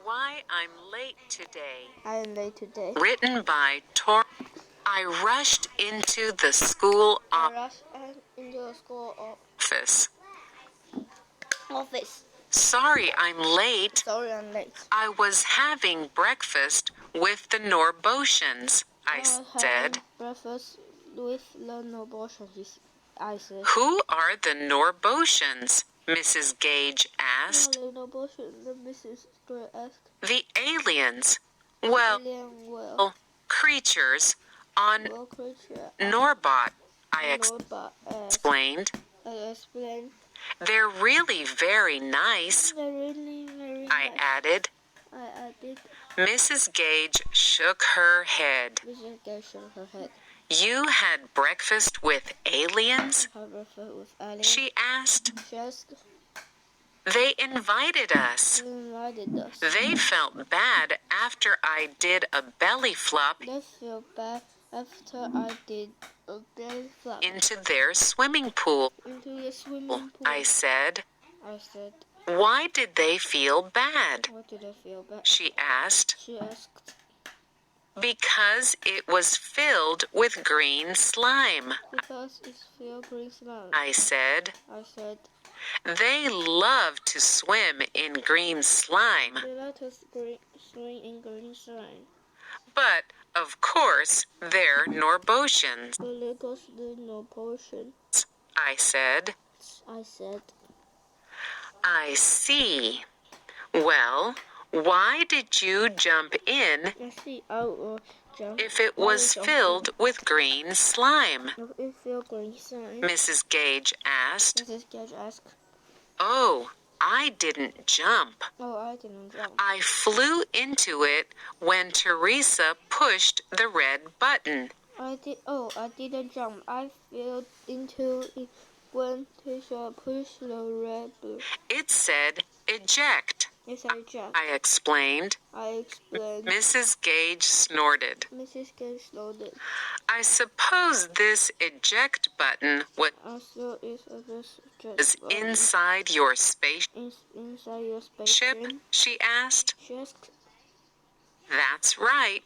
Why I'm Late Today. I am late today. Written by Tor. I rushed into the school I rushed into the school office. Sorry I'm late. Sorry, I'm late. I was having breakfast with the Norbotians, I was said. having breakfast with the Norbotians, I said. Who are the Norbotians? Mrs. Gage asked. The Norbotians, Mrs. Gray asked. The aliens. Well, creatures on Norbot, I explained. They're really very nice, I added. Mrs. Gage shook her head. You had breakfast with aliens? She asked. They invited us. They felt bad after I did a belly flop into their swimming pool. I said. Why did they feel bad? She asked. Because it was filled with green slime. I said. They love to swim in green slime. But, of course, they're Norbotians. I said. I see. Well, why did you jump in if it was filled with green slime? Mrs. Gage asked. Oh, I didn't jump. I flew into it when Teresa pushed the red button. I didn't jump. I fell into it when Teresa pushed the red button. It said eject. I explained. Mrs. Gage snorted. I suppose this eject button was inside your spaceship, she asked. That's right.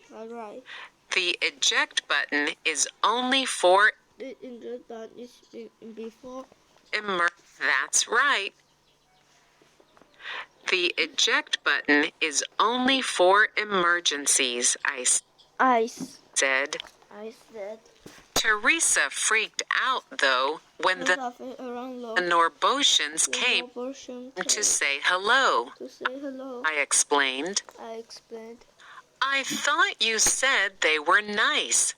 The eject button is only for That's right. The eject button is only for emergencies, I said. Teresa freaked out, though, when the Norbotians came to say hello. I explained. I thought you said they were nice,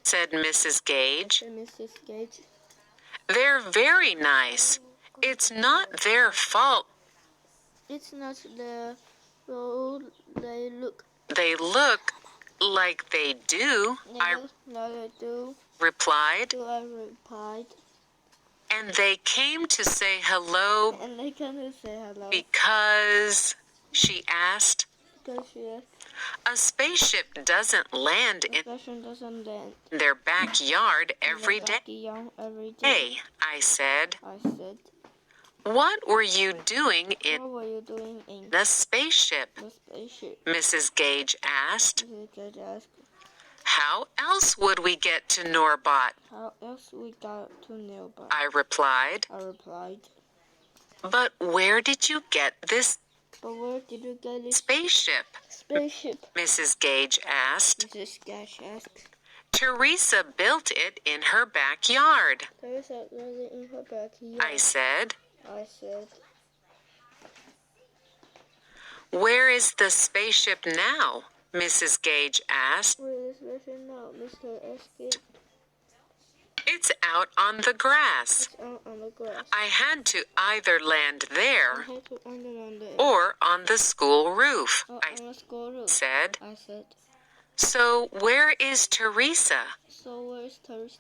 said Mrs. Gage. They're very nice. It's not their fault. It's not their fault. They look like they do, I replied. And they came to say hello because, she asked. A spaceship doesn't land in their backyard every day. Hey, I said. What were you doing in the spaceship? Mrs. Gage asked. How else would we get to Norbot? I replied. But where did you get this spaceship? Mrs. Gage asked. Teresa built it in her backyard. I said. Where is the spaceship now? Mrs. Gage asked. It's out on the grass. I had to either land there or on the school roof, I said. So where is Teresa?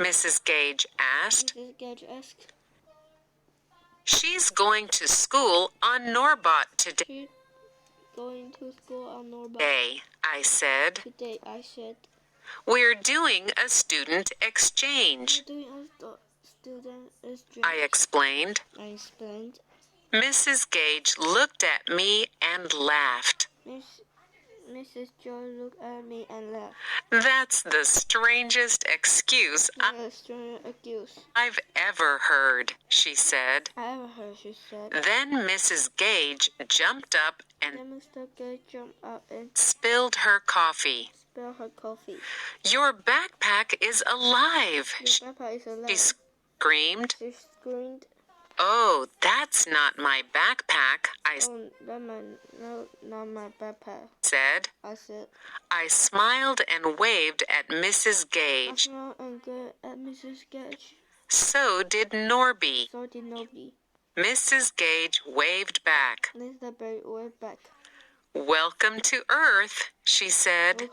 Mrs. Gage asked. She's going to school on Norbot today. I said. We're doing a student exchange. I explained. Mrs. Gage looked at me and laughed. Mrs. Joy looked at me and laughed. That's the strangest excuse I've ever heard, she said. Then Mrs. Gage jumped up and spilled her coffee. Your backpack is alive, she screamed. Oh, that's not my backpack, I not my backpack, said. I smiled and waved at Mrs. Gage. So did Norby. Mrs. Gage waved back. Welcome to Earth, she said.